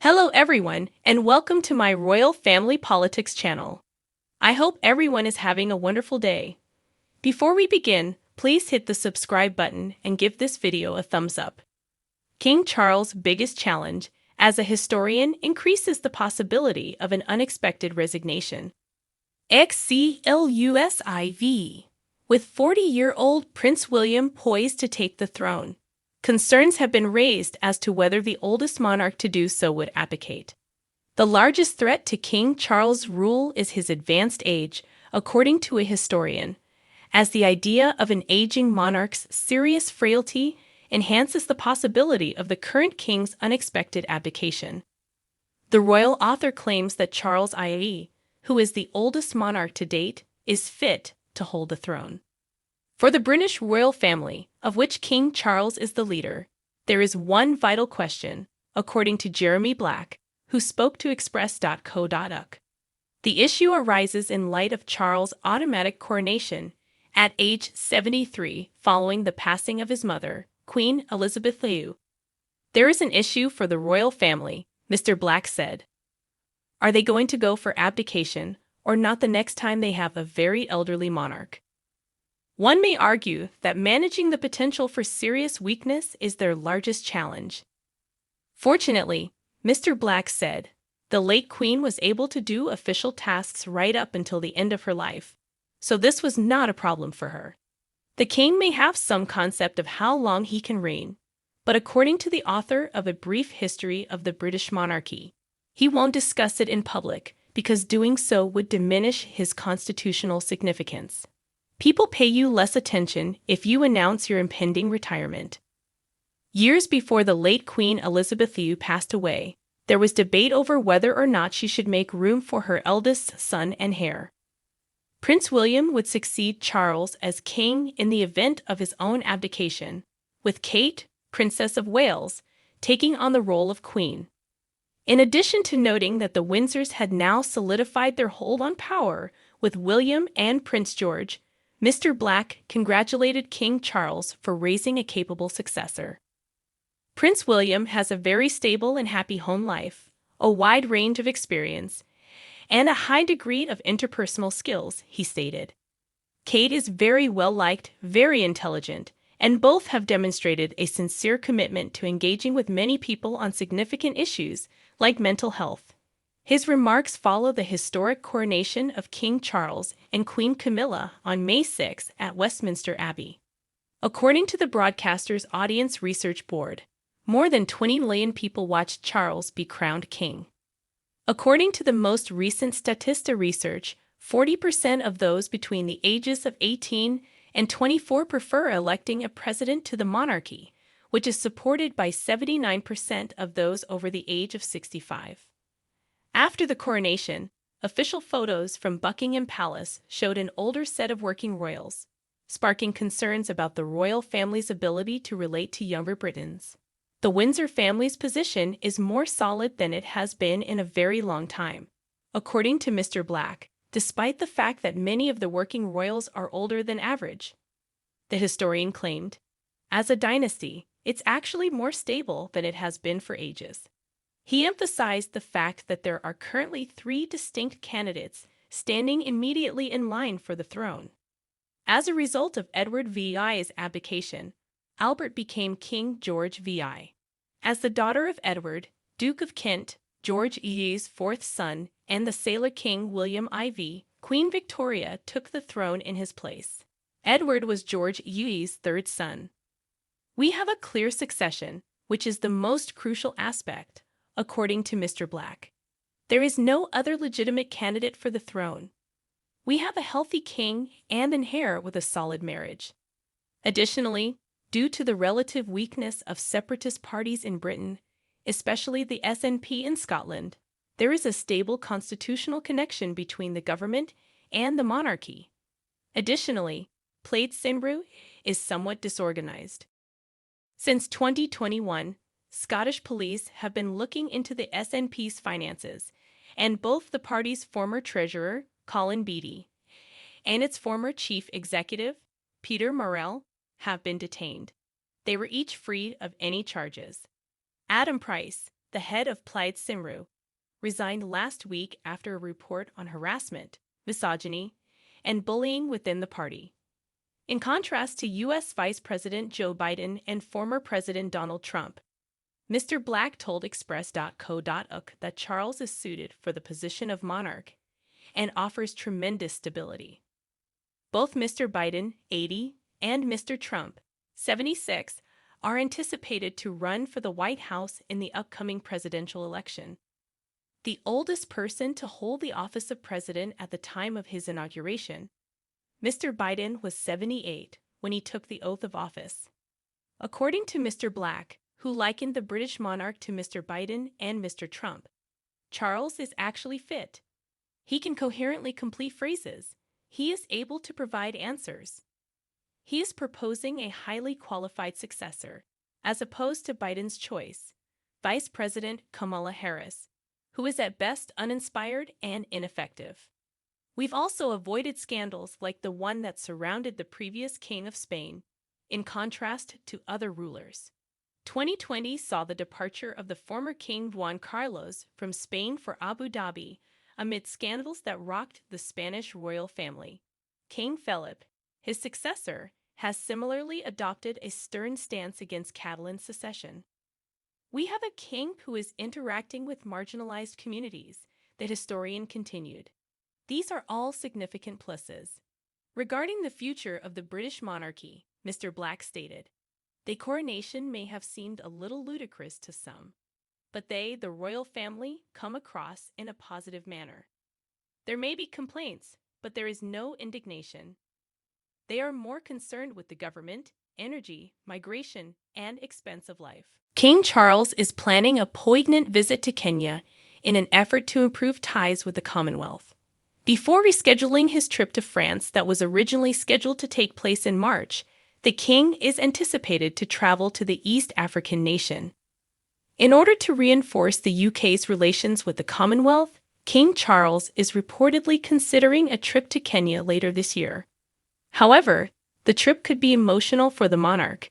Hello everyone, and welcome to my Royal Family Politics channel. I hope everyone is having a wonderful day. Before we begin, please hit the subscribe button and give this video a thumbs up. King Charles' biggest challenge as a historian increases the possibility of an unexpected resignation. XCLUSIV. With 40-year-old Prince William poised to take the throne, concerns have been raised as to whether the oldest monarch to do so would abdicate. The largest threat to King Charles' rule is his advanced age, according to a historian, as the idea of an aging monarch's serious frailty enhances the possibility of the current king's unexpected abdication. The royal author claims that Charles II, who is the oldest monarch to date, is fit to hold the throne. For the British royal family, of which King Charles is the leader, there is one vital question, according to Jeremy Black, who spoke to Express.co.uk. The issue arises in light of Charles' automatic coronation at age 73 following the passing of his mother, Queen Elizabeth II. There is an issue for the royal family, Mr. Black said. Are they going to go for abdication, or not the next time they have a very elderly monarch? One may argue that managing the potential for serious weakness is their largest challenge. Fortunately, Mr. Black said, the late Queen was able to do official tasks right up until the end of her life, so this was not a problem for her. The King may have some concept of how long he can reign, but according to the author of A Brief History of the British Monarchy, he won't discuss it in public because doing so would diminish his constitutional significance. People pay you less attention if you announce your impending retirement. Years before the late Queen Elizabeth II passed away, there was debate over whether or not she should make room for her eldest son and heir. Prince William would succeed Charles as king in the event of his own abdication, with Kate, Princess of Wales, taking on the role of queen. In addition to noting that the Windsors had now solidified their hold on power with William and Prince George, Mr. Black congratulated King Charles for raising a capable successor. Prince William has a very stable and happy home life, a wide range of experience, and a high degree of interpersonal skills, he stated. Kate is very well liked, very intelligent, and both have demonstrated a sincere commitment to engaging with many people on significant issues like mental health. His remarks follow the historic coronation of King Charles and Queen Camilla on May 6 at Westminster Abbey. According to the broadcaster's Audience Research Board, more than 20 million people watched Charles be crowned king. According to the most recent Statista research, 40% of those between the ages of 18 and 24 prefer electing a president to the monarchy, which is supported by 79% of those over the age of 65. After the coronation, official photos from Buckingham Palace showed an older set of working royals, sparking concerns about the royal family's ability to relate to younger Britons. The Windsor family's position is more solid than it has been in a very long time, according to Mr. Black, despite the fact that many of the working royals are older than average. The historian claimed, as a dynasty, it's actually more stable than it has been for ages. He emphasized the fact that there are currently 3 distinct candidates standing immediately in line for the throne. As a result of Edward VI's abdication, Albert became King George VI. As the daughter of Edward, Duke of Kent, George II's fourth son, and the sailor king William IV, Queen Victoria took the throne in his place. Edward was George II's third son. We have a clear succession, which is the most crucial aspect, according to Mr. Black. There is no other legitimate candidate for the throne. We have a healthy king and an heir with a solid marriage. Additionally, due to the relative weakness of separatist parties in Britain, especially the SNP in Scotland, there is a stable constitutional connection between the government and the monarchy. Additionally, Plaid Cymru is somewhat disorganized. Since 2021, Scottish police have been looking into the SNP's finances, and both the party's former treasurer, Colin Beattie, and its former chief executive, Peter Morrell, have been detained. They were each freed of any charges. Adam Price, the head of Plaid Cymru, resigned last week after a report on harassment, misogyny, and bullying within the party. In contrast to U.S. Vice President Joe Biden and former President Donald Trump, Mr. Black told Express.co.uk that Charles is suited for the position of monarch and offers tremendous stability. Both Mr. Biden, 80, and Mr. Trump, 76, are anticipated to run for the White House in the upcoming presidential election. The oldest person to hold the office of president at the time of his inauguration, Mr. Biden was 78 when he took the oath of office. According to Mr. Black, who likened the British monarch to Mr. Biden and Mr. Trump, Charles is actually fit. He can coherently complete phrases. He is able to provide answers. He is proposing a highly qualified successor, as opposed to Biden's choice, Vice President Kamala Harris, who is at best uninspired and ineffective. We've also avoided scandals like the one that surrounded the previous King of Spain, in contrast to other rulers. 2020 saw the departure of the former King Juan Carlos from Spain for Abu Dhabi amid scandals that rocked the Spanish royal family. King Philip, his successor, has similarly adopted a stern stance against Catalan secession. We have a king who is interacting with marginalized communities, the historian continued. These are all significant pluses. Regarding the future of the British monarchy, Mr. Black stated, the coronation may have seemed a little ludicrous to some, but they, the royal family, come across in a positive manner. There may be complaints, but there is no indignation. They are more concerned with the government, energy, migration, and expense of life. King Charles is planning a poignant visit to Kenya in an effort to improve ties with the Commonwealth. Before rescheduling his trip to France that was originally scheduled to take place in March, the king is anticipated to travel to the East African nation. In order to reinforce the UK's relations with the Commonwealth, King Charles is reportedly considering a trip to Kenya later this year. However, the trip could be emotional for the monarch.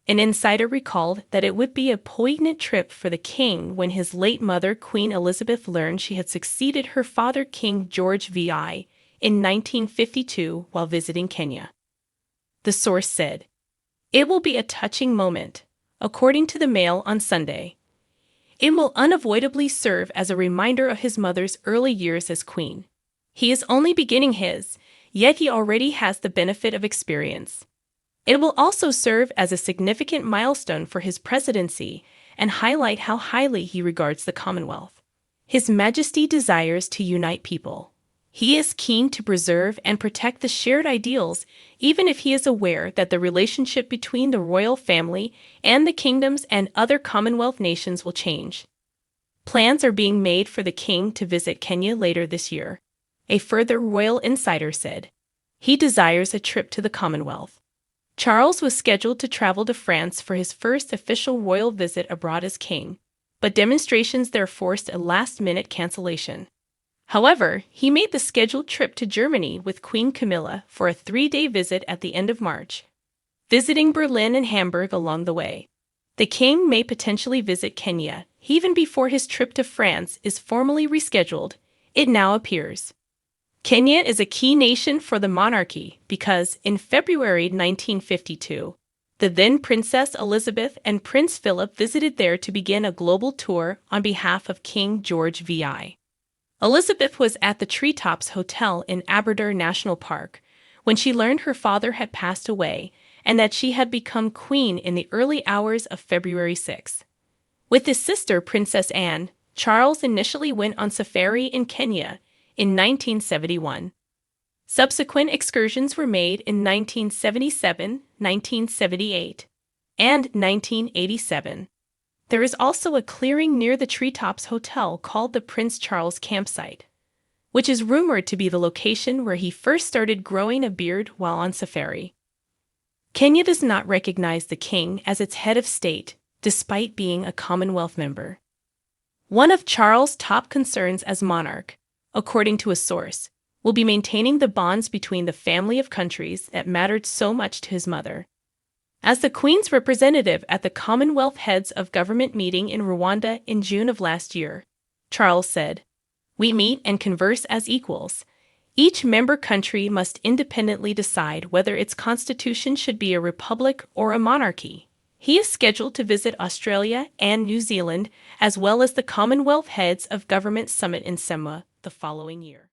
An insider recalled that it would be a poignant trip for the king when his late mother, Queen Elizabeth, learned she had succeeded her father, King George VI, in 1952 while visiting Kenya. The source said, "It will be a touching moment," according to the Mail on Sunday. It will unavoidably serve as a reminder of his mother's early years as queen. He is only beginning his, yet he already has the benefit of experience. It will also serve as a significant milestone for his presidency and highlight how highly he regards the Commonwealth. His Majesty desires to unite people. He is keen to preserve and protect the shared ideals, even if he is aware that the relationship between the royal family and the kingdoms and other Commonwealth nations will change. Plans are being made for the king to visit Kenya later this year. A further royal insider said, he desires a trip to the Commonwealth. Charles was scheduled to travel to France for his first official royal visit abroad as king, but demonstrations there forced a last-minute cancellation. However, he made the scheduled trip to Germany with Queen Camilla for a 3-day visit at the end of March, visiting Berlin and Hamburg along the way. The king may potentially visit Kenya even before his trip to France is formally rescheduled, it now appears. Kenya is a key nation for the monarchy because, in February 1952, the then Princess Elizabeth and Prince Philip visited there to begin a global tour on behalf of King George VI. Elizabeth was at the Treetops Hotel in Aberdare National Park when she learned her father had passed away and that she had become queen in the early hours of February 6. With his sister, Princess Anne, Charles initially went on safari in Kenya in 1971. Subsequent excursions were made in 1977, 1978, and 1987. There is also a clearing near the Treetops Hotel called the Prince Charles Campsite, which is rumored to be the location where he first started growing a beard while on safari. Kenya does not recognize the king as its head of state, despite being a Commonwealth member. One of Charles' top concerns as monarch, according to a source, will be maintaining the bonds between the family of countries that mattered so much to his mother. As the Queen's representative at the Commonwealth Heads of Government meeting in Rwanda in June of last year, Charles said, "We meet and converse as equals. Each member country must independently decide whether its constitution should be a republic or a monarchy." He is scheduled to visit Australia and New Zealand, as well as the Commonwealth Heads of Government Summit in Semwa the following year.